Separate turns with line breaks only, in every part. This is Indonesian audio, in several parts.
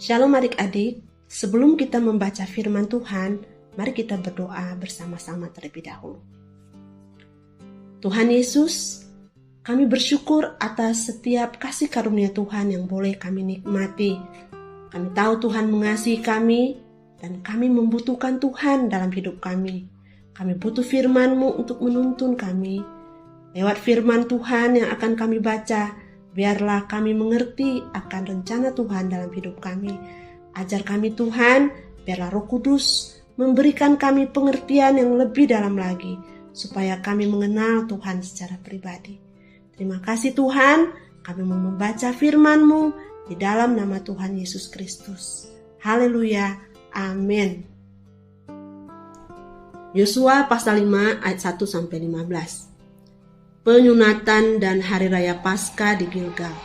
Shalom adik-adik, sebelum kita membaca firman Tuhan, mari kita berdoa bersama-sama terlebih dahulu. Tuhan Yesus, kami bersyukur atas setiap kasih karunia Tuhan yang boleh kami nikmati. Kami tahu Tuhan mengasihi kami dan kami membutuhkan Tuhan dalam hidup kami. Kami butuh firman-Mu untuk menuntun kami. Lewat firman Tuhan yang akan kami baca, biarlah kami mengerti akan rencana Tuhan dalam hidup kami. Ajar kami Tuhan, biarlah Roh Kudus memberikan kami pengertian yang lebih dalam lagi, supaya kami mengenal Tuhan secara pribadi. Terima kasih Tuhan, kami mau membaca firman-Mu di dalam nama Tuhan Yesus Kristus. Haleluya, amin. Yosua pasal 5 ayat 1-15. Penyunatan dan Hari Raya Paskah di Gilgal.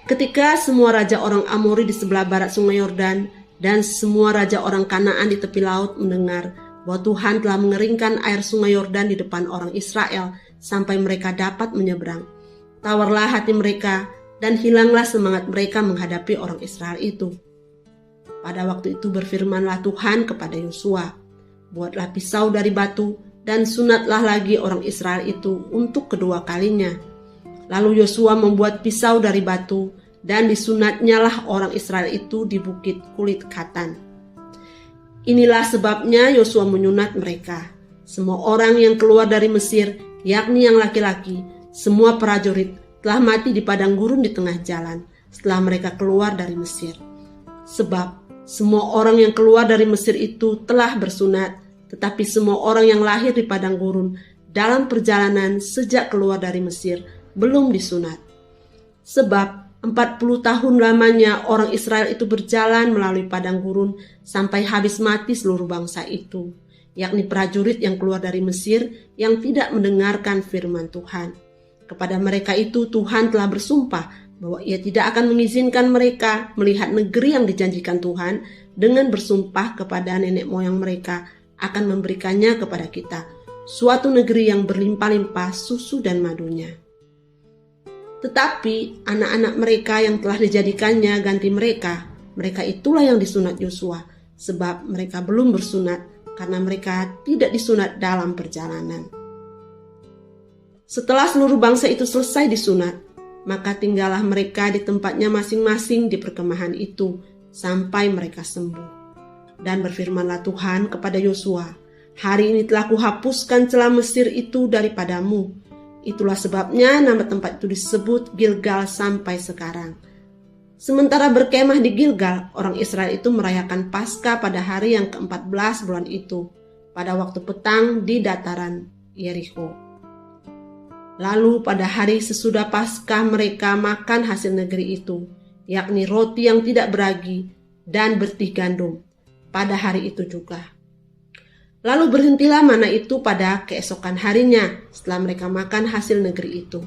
Ketika semua raja orang Amori di sebelah barat sungai Yordan dan semua raja orang Kanaan di tepi laut mendengar bahwa Tuhan telah mengeringkan air sungai Yordan di depan orang Israel sampai mereka dapat menyeberang, tawarlah hati mereka dan hilanglah semangat mereka menghadapi orang Israel itu. Pada waktu itu berfirmanlah Tuhan kepada Yosua, buatlah pisau dari batu dan sunatlah lagi orang Israel itu untuk kedua kalinya. Lalu Yosua membuat pisau dari batu dan disunatnyalah orang Israel itu di bukit kulit katan. Inilah sebabnya Yosua menyunat mereka. Semua orang yang keluar dari Mesir, yakni yang laki-laki, semua prajurit telah mati di padang gurun di tengah jalan setelah mereka keluar dari Mesir. Sebab semua orang yang keluar dari Mesir itu telah bersunat, tetapi semua orang yang lahir di padang gurun dalam perjalanan sejak keluar dari Mesir belum disunat. Sebab 40 tahun lamanya orang Israel itu berjalan melalui padang gurun sampai habis mati seluruh bangsa itu, yakni prajurit yang keluar dari Mesir yang tidak mendengarkan firman Tuhan. Kepada mereka itu Tuhan telah bersumpah bahwa Ia tidak akan mengizinkan mereka melihat negeri yang dijanjikan Tuhan dengan bersumpah kepada nenek moyang mereka akan memberikannya kepada kita, suatu negeri yang berlimpah-limpah susu dan madunya. Tetapi anak-anak mereka yang telah dijadikannya ganti mereka itulah yang disunat Yosua, sebab mereka belum bersunat karena mereka tidak disunat dalam perjalanan. Setelah seluruh bangsa itu selesai disunat, maka tinggallah mereka di tempatnya masing-masing di perkemahan itu sampai mereka sembuh. Dan berfirmanlah Tuhan kepada Yosua, hari ini telah kuhapuskan celah Mesir itu daripadamu. Itulah sebabnya nama tempat itu disebut Gilgal sampai sekarang. Sementara berkemah di Gilgal, orang Israel itu merayakan Paskah pada hari yang ke-14 bulan itu, pada waktu petang di dataran Yeriko. Lalu pada hari sesudah Paskah mereka makan hasil negeri itu, yakni roti yang tidak beragi dan bertih gandum, pada hari itu juga. Lalu berhentilah mana itu pada keesokan harinya setelah mereka makan hasil negeri itu.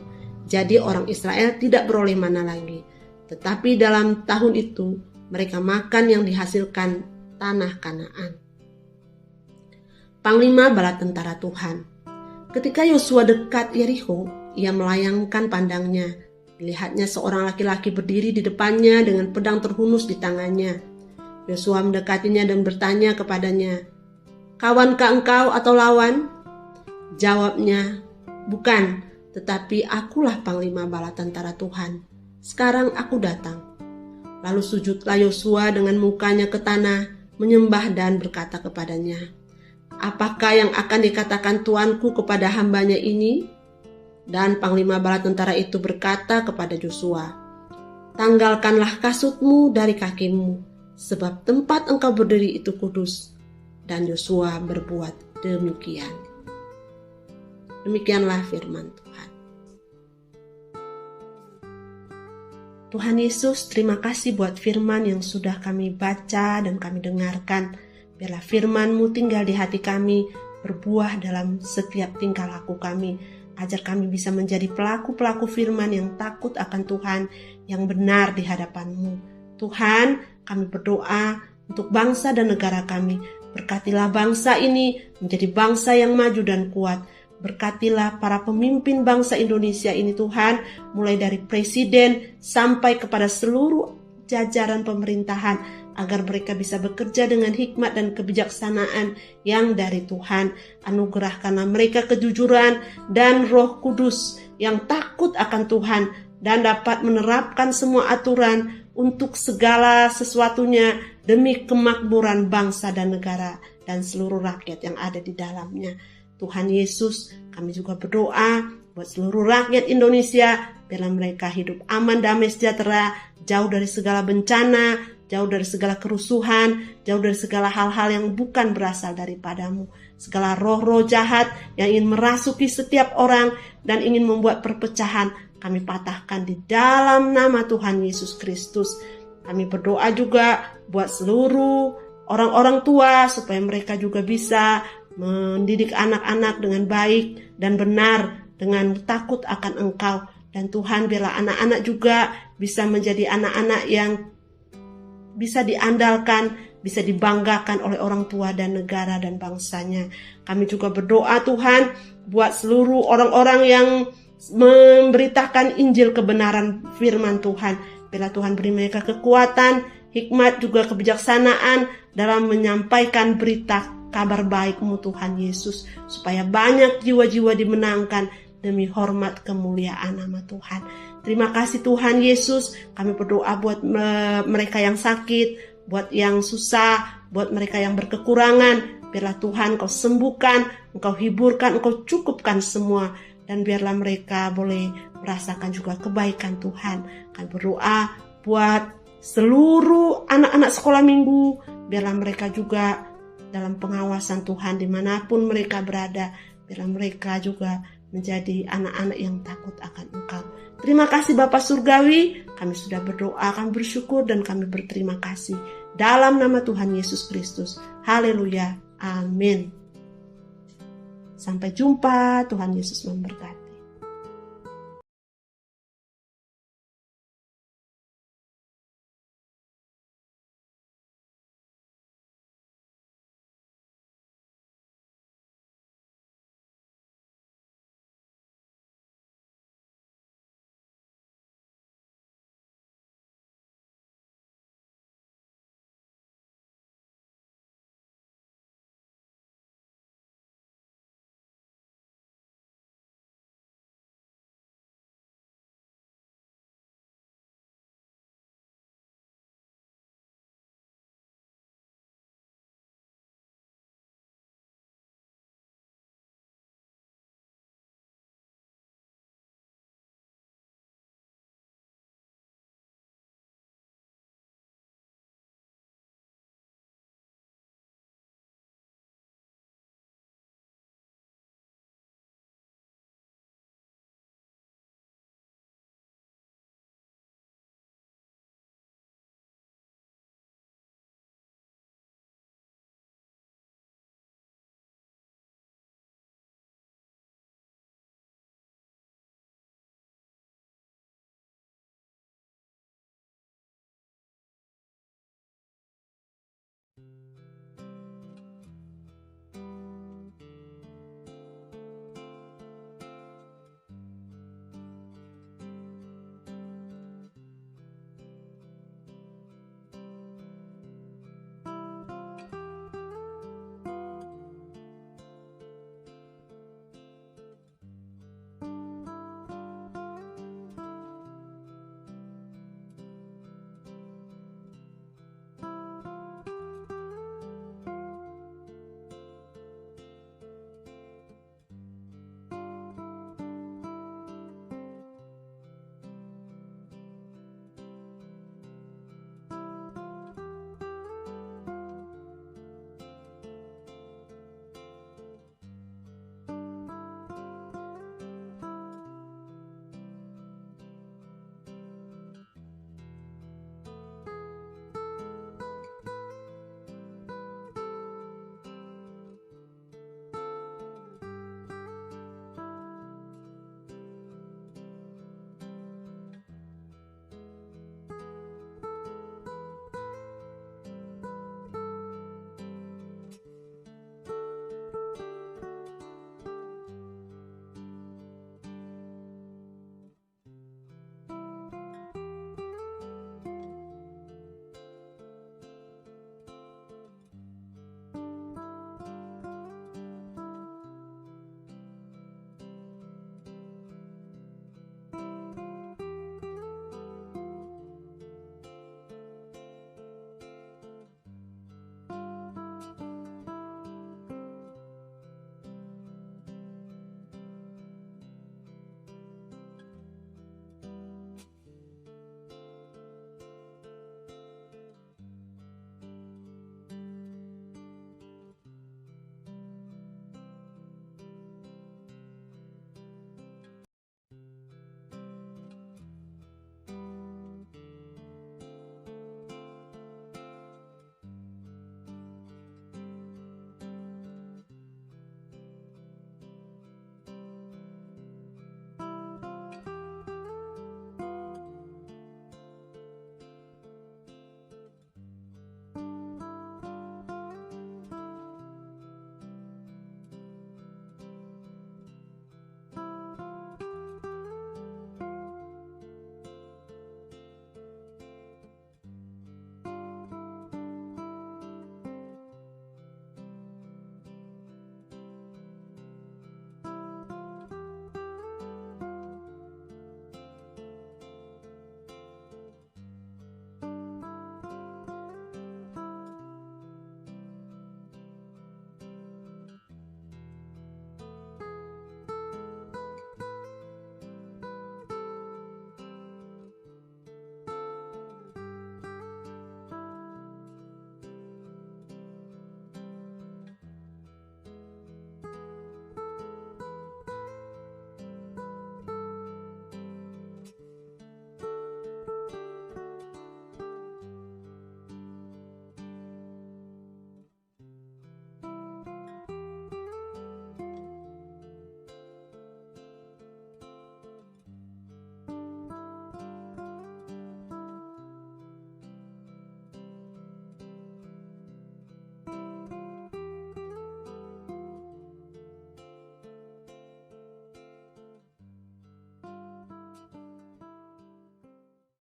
Jadi orang Israel tidak beroleh mana lagi. Tetapi dalam tahun itu mereka makan yang dihasilkan tanah Kanaan. Panglima bala tentara Tuhan. Ketika Yosua dekat Yeriko, ia melayangkan pandangnya. Dilihatnya seorang laki-laki berdiri di depannya dengan pedang terhunus di tangannya. Yosua mendekatinya dan bertanya kepadanya, "Kawankah engkau atau lawan?" Jawabnya, "Bukan, tetapi akulah panglima bala tentara Tuhan. Sekarang aku datang." Lalu sujudlah Yosua dengan mukanya ke tanah, menyembah dan berkata kepadanya, "Apakah yang akan dikatakan tuanku kepada hambanya ini?" Dan panglima bala tentara itu berkata kepada Yosua, "Tanggalkanlah kasutmu dari kakimu, sebab tempat engkau berdiri itu kudus." Dan Yosua berbuat demikian. Demikianlah firman Tuhan. Tuhan Yesus, terima kasih buat firman yang sudah kami baca dan kami dengarkan. Biarlah firman-Mu tinggal di hati kami, berbuah dalam setiap tingkah laku kami. Ajar kami bisa menjadi pelaku-pelaku firman yang takut akan Tuhan, yang benar di hadapan-Mu. Tuhan, kami berdoa untuk bangsa dan negara kami. Berkatilah bangsa ini menjadi bangsa yang maju dan kuat. Berkatilah para pemimpin bangsa Indonesia ini Tuhan, mulai dari presiden sampai kepada seluruh jajaran pemerintahan, agar mereka bisa bekerja dengan hikmat dan kebijaksanaan yang dari Tuhan. Anugerahkanlah mereka kejujuran dan Roh Kudus yang takut akan Tuhan dan dapat menerapkan semua aturan untuk segala sesuatunya demi kemakmuran bangsa dan negara dan seluruh rakyat yang ada di dalamnya. Tuhan Yesus, kami juga berdoa buat seluruh rakyat Indonesia, biarlah mereka hidup aman, damai, sejahtera, jauh dari segala bencana, jauh dari segala kerusuhan, jauh dari segala hal-hal yang bukan berasal daripadamu. Segala roh-roh jahat yang ingin merasuki setiap orang dan ingin membuat perpecahan, kami patahkan di dalam nama Tuhan Yesus Kristus. Kami berdoa juga buat seluruh orang-orang tua supaya mereka juga bisa mendidik anak-anak dengan baik dan benar, dengan takut akan Engkau. Dan Tuhan, biarlah anak-anak juga bisa menjadi anak-anak yang bisa diandalkan, bisa dibanggakan oleh orang tua dan negara dan bangsanya. Kami juga berdoa Tuhan buat seluruh orang-orang yang memberitakan Injil kebenaran firman Tuhan. Biarlah Tuhan beri mereka kekuatan, hikmat, juga kebijaksanaan dalam menyampaikan berita kabar baik-Mu Tuhan Yesus, supaya banyak jiwa-jiwa dimenangkan demi hormat kemuliaan nama Tuhan. Terima kasih Tuhan Yesus. Kami berdoa buat mereka yang sakit, buat yang susah, buat mereka yang berkekurangan. Biarlah Tuhan Kau sembuhkan, Engkau hiburkan, Engkau cukupkan semua. Dan biarlah mereka boleh merasakan juga kebaikan Tuhan. Kami berdoa buat seluruh anak-anak sekolah minggu. Biarlah mereka juga dalam pengawasan Tuhan dimanapun mereka berada. Biarlah mereka juga menjadi anak-anak yang takut akan Engkau. Terima kasih Bapa Surgawi, kami sudah berdoa, kami bersyukur dan kami berterima kasih. Dalam nama Tuhan Yesus Kristus. Haleluya. Amin. Sampai jumpa, Tuhan Yesus memberkati.